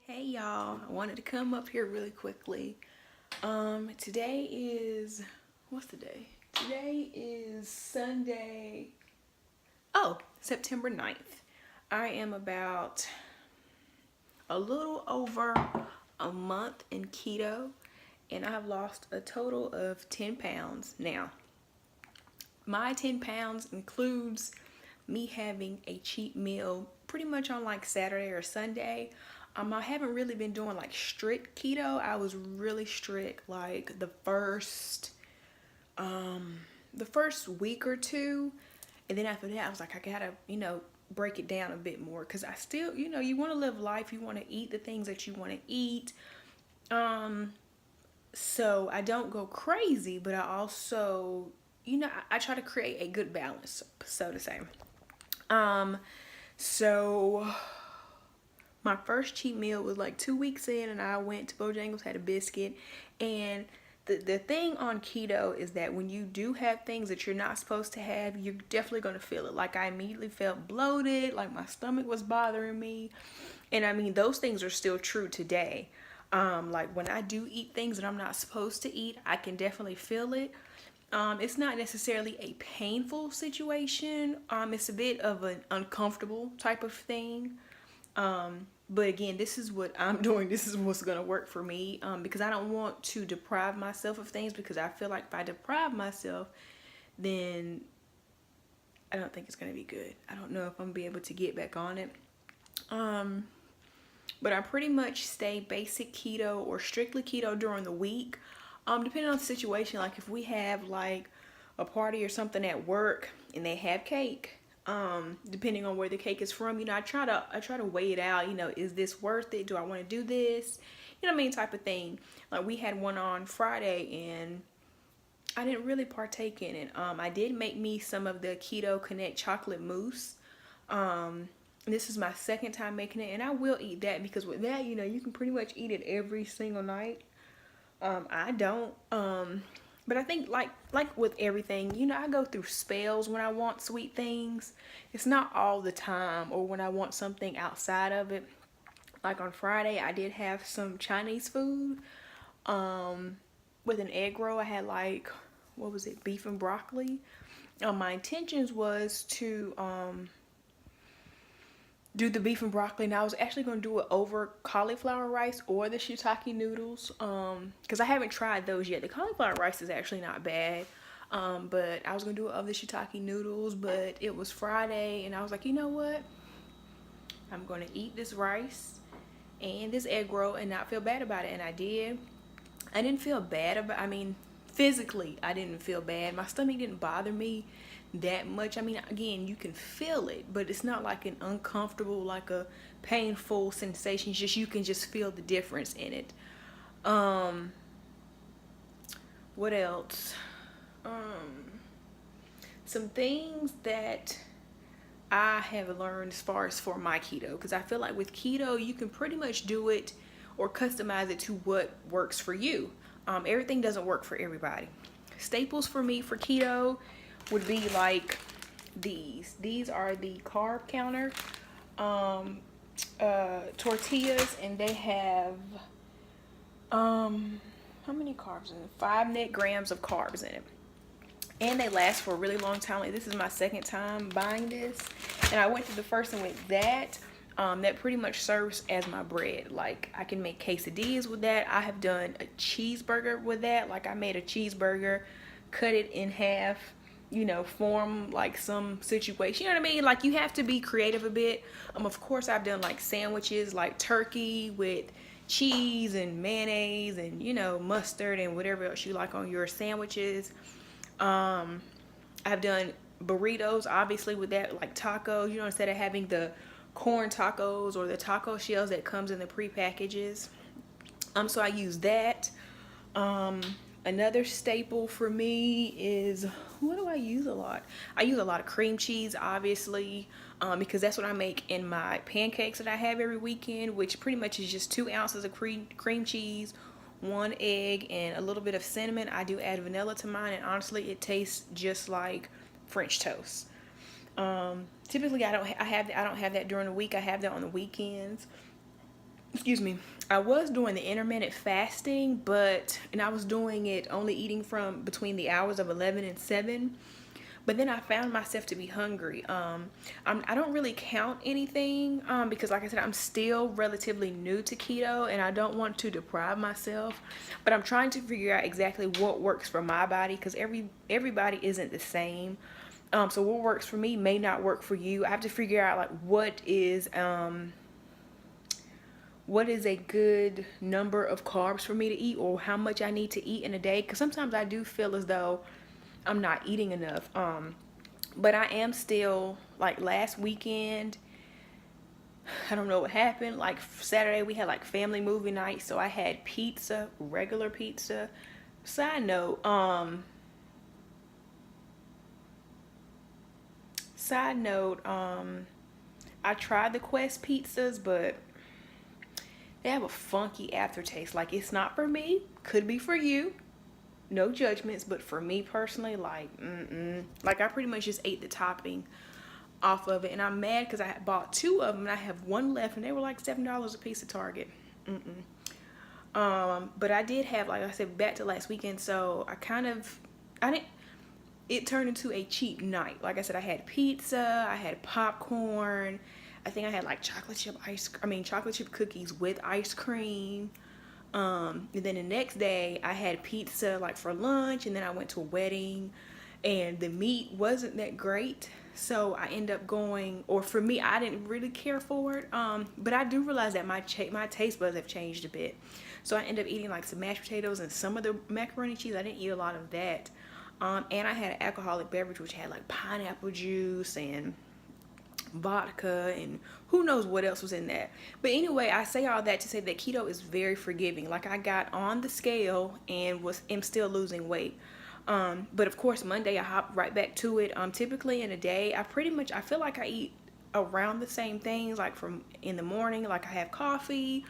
Hey y'all, I wanted to come up here really quickly. Today is, what's the day? Today is Sunday. Oh, September 9th. I am about a little over a month in keto and I have lost a total of 10 pounds. Now, my 10 pounds includes me having a cheat meal pretty much on like Saturday or Sunday. I haven't really been doing like strict keto. I was really strict like the first week or two, and then after that I was like, I gotta break it down a bit more because I still, you want to live life, you want to eat the things that you want to eat. um so I don't go crazy, but I also, I try to create a good balance, so to say. um so my first cheat meal was like 2 weeks in, and I went to Bojangles, had a biscuit. And the thing on keto is that when you do have things that you're not supposed to have, you're definitely going to feel it. Like I immediately felt bloated, like my stomach was bothering me. And I mean, those things are still true today. Like when I do eat things that I'm not supposed to eat, I can definitely feel it. It's not necessarily a painful situation. It's a bit of an uncomfortable type of thing. But again, this is what I'm doing. This is what's going to work for me, because I don't want to deprive myself of things, because I feel like if I deprive myself, then I don't think it's going to be good. I don't know if I'm going to be able to get back on it. Um, but I pretty much stay basic keto or strictly keto during the week. Depending on the situation, like if we have like a party or something at work and they have cake, depending on where the cake is from, I try to weigh it out. Is this worth it? Do I want to do this? You know what I mean, type of thing. Like we had one on Friday and I didn't really partake in it. I did make me some of the Keto Connect chocolate mousse. This is my second time making it, and I will eat that because with that, you can pretty much eat it every single night. I don't. But I think like with everything, I go through spells when I want sweet things. It's not all the time, or when I want something outside of it. Like on Friday, I did have some Chinese food. With an egg roll, I had like, what was it, beef and broccoli. My intentions was to do the beef and broccoli, and I was actually going to do it over cauliflower rice or the shiitake noodles, because I haven't tried those yet. The cauliflower rice is actually not bad, but I was going to do it over the shiitake noodles. But it was Friday and I was like, you know what, I'm going to eat this rice and this egg roll and not feel bad about it. And I did. I didn't feel bad about, I mean, physically I didn't feel bad. My stomach didn't bother me that much. I mean, again, you can feel it, but it's not like an uncomfortable, like a painful sensation. It's just, you can just feel the difference in it. Um, what else? Um, some things that I have learned as far as for my keto, because I feel like with keto, you can pretty much do it or customize it to what works for you. Everything doesn't work for everybody. Staples for me for keto would be like these. These are the carb counter tortillas, and they have how many carbs in it? 5 net grams of carbs in it. And they last for a really long time. Like, this is my second time buying this, and I went through the first one with that. That pretty much serves as my bread. Like I can make quesadillas with that. I have done a cheeseburger with that. Like I made a cheeseburger, cut it in half, form like some situation. You know what I mean? Like you have to be creative a bit. Of course I've done like sandwiches, like turkey with cheese and mayonnaise and mustard and whatever else you like on your sandwiches. I've done burritos, obviously, with that, like tacos, instead of having the corn tacos or the taco shells that comes in the pre-packages. So I use that. Um, Another staple for me is, what do I use a lot? I use a lot of cream cheese, obviously, because that's what I make in my pancakes that I have every weekend, which pretty much is just 2 ounces of cream cheese, 1 egg, and a little bit of cinnamon. I do add vanilla to mine, and honestly, it tastes just like French toast. Typically, I don't have that during the week. I have that on the weekends. excuse me, I was doing the intermittent fasting, and I was doing it only eating from between the hours of 11 and 7. But then I found myself to be hungry. I don't really count anything because, like I said, I'm still relatively new to keto and I don't want to deprive myself. But I'm trying to figure out exactly what works for my body because everybody isn't the same. So what works for me may not work for you. I have to figure out like what is a good number of carbs for me to eat or how much I need to eat in a day, because sometimes I do feel as though I'm not eating enough. But I am still, like last weekend, I don't know what happened. Like Saturday we had like family movie night, so I had pizza, regular pizza. Side note, side note, I tried the Quest pizzas, but they have a funky aftertaste. Like it's not for me. Could be for you. No judgments, but for me personally, like, like I pretty much just ate the topping off of it, and I'm mad because I had bought two of them and I have one left, and they were like $7 a piece at Target. But I did have, like I said, back to last weekend, so I didn't. It turned into a cheap night. Like I said, I had pizza, I had popcorn. I think I had like chocolate chip cookies with ice cream. And then the next day I had pizza like for lunch, and then I went to a wedding and the meat wasn't that great. So I end up going, or for me, I didn't really care for it. But I do realize that my taste buds have changed a bit. So I end up eating like some mashed potatoes and some of the macaroni and cheese. I didn't eat a lot of that. And I had an alcoholic beverage which had like pineapple juice and vodka and who knows what else was in that. But anyway, I say all that to say that keto is very forgiving. Like I got on the scale and am still losing weight. But of course Monday I hopped right back to it. Typically in a day I feel like I eat around the same things. Like from in the morning, like I have coffee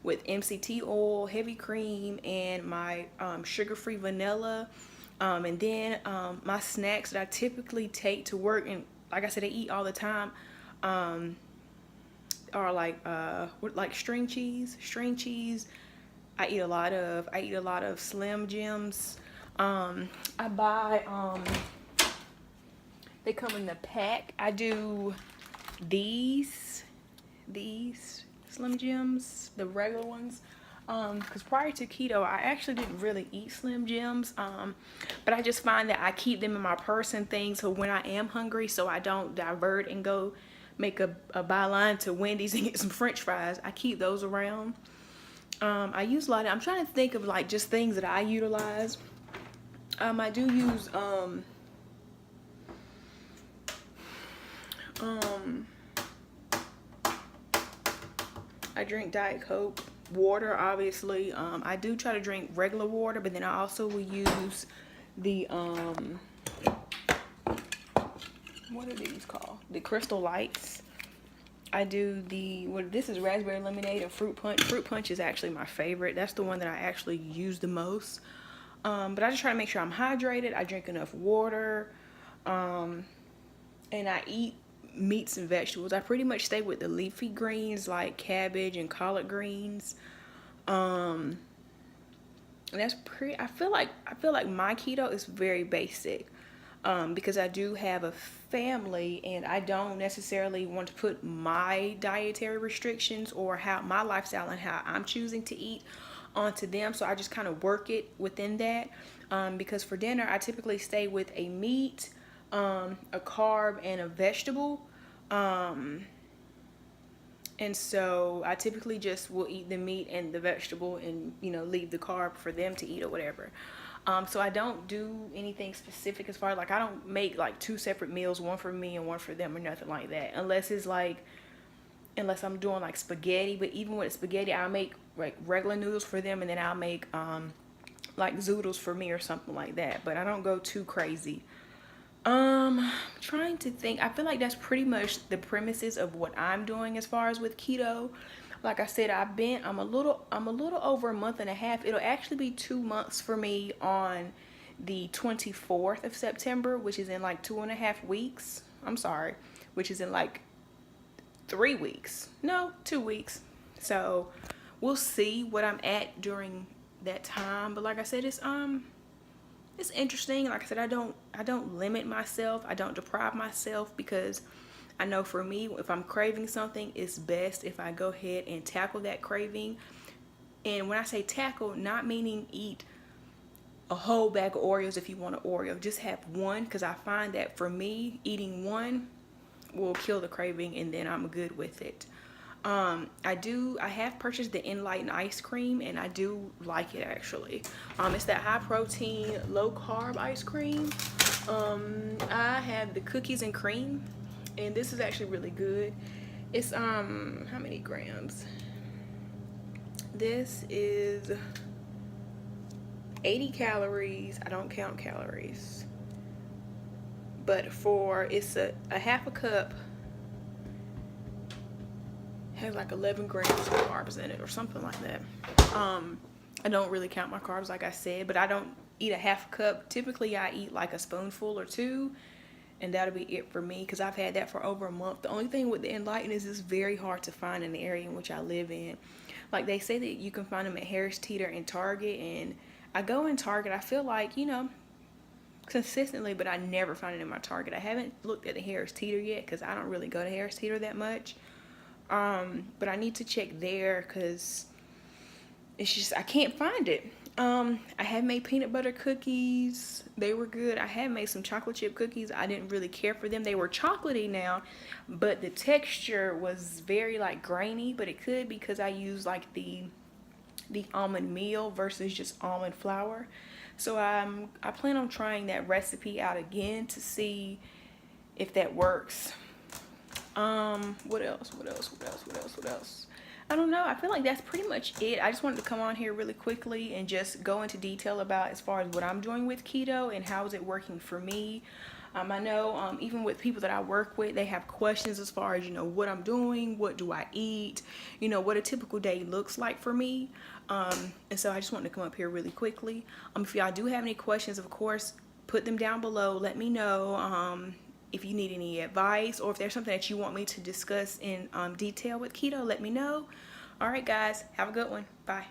with MCT oil, heavy cream, and my sugar-free vanilla. And then my snacks that I typically take to work, and like I said, I eat all the time, are like string cheese. I eat a lot of Slim Jims. I buy they come in the pack. I do these Slim Jims, the regular ones. Because prior to keto, I actually didn't really eat Slim Jims. But I just find that I keep them in my purse and things, so when I am hungry, so I don't divert and go make a byline to Wendy's and get some French fries. I keep those around. I use a lot of, I'm trying to think of like just things that I utilize. I do use I drink Diet Coke, water, obviously. I do try to drink regular water, but then I also will use the what are these called? The Crystal Lights. I do this is raspberry lemonade and fruit punch. Fruit punch is actually my favorite. That's the one that I actually use the most. But I just try to make sure I'm hydrated. I drink enough water. And I eat meats and vegetables. I pretty much stay with the leafy greens like cabbage and collard greens. And that's I feel like my keto is very basic. Because I do have a family and I don't necessarily want to put my dietary restrictions or how my lifestyle and how I'm choosing to eat onto them. So I just kind of work it within that. Because for dinner, I typically stay with a meat, a carb, and a vegetable. And so I typically just will eat the meat and the vegetable and, leave the carb for them to eat or whatever. So I don't do anything specific as far as like, I don't make like two separate meals, one for me and one for them or nothing like that. Unless I'm doing like spaghetti, but even with spaghetti, I'll make like regular noodles for them and then I'll make, like zoodles for me or something like that. But I don't go too crazy. Trying to think. I feel like that's pretty much the premises of what I'm doing as far as with keto. Like I said, I'm a little over a month and a half. It'll actually be 2 months for me on the 24th of September, which is in like 2.5 weeks. I'm sorry, which is in like 3 weeks. No, 2 weeks. So we'll see what I'm at during that time. But like I said, it's interesting. Like I said, I don't limit myself. I don't deprive myself, because I know for me, if I'm craving something, it's best if I go ahead and tackle that craving. And when I say tackle, not meaning eat a whole bag of Oreos if you want an Oreo. Just have one, because I find that for me, eating one will kill the craving, and then I'm good with it. I have purchased the Enlighten ice cream, and I do like it actually. It's that high protein, low carb ice cream. I have the cookies and cream, and this is actually really good. It's how many grams? This is 80 calories. I don't count calories, but it's a half a cup, has like 11 grams of carbs in it or something like that. I don't really count my carbs, like I said, but I don't eat a half a cup. Typically I eat like a spoonful or two, and that'll be it for me, because I've had that for over a month. The only thing with the Enlighten is it's very hard to find in the area in which I live in. Like they say that you can find them at Harris Teeter and Target, and I go in Target, I feel like, consistently, but I never find it in my Target. I haven't looked at the Harris Teeter yet, because I don't really go to Harris Teeter that much. But I need to check there, because it's just, I can't find it. I have made peanut butter cookies. They were good. I have made some chocolate chip cookies. I didn't really care for them. They were chocolatey now, but the texture was very like grainy, but it could because I used like the almond meal versus just almond flour. So I plan on trying that recipe out again to see if that works. What else? I don't know. I feel like that's pretty much it. I just wanted to come on here really quickly and just go into detail about as far as what I'm doing with keto and how is it working for me. I know even with people that I work with, they have questions as far as, what I'm doing, what do I eat, what a typical day looks like for me. And so I just wanted to come up here really quickly. If y'all do have any questions, of course, put them down below. Let me know. If you need any advice, or if there's something that you want me to discuss in detail with keto, let me know. All right, guys, have a good one. Bye.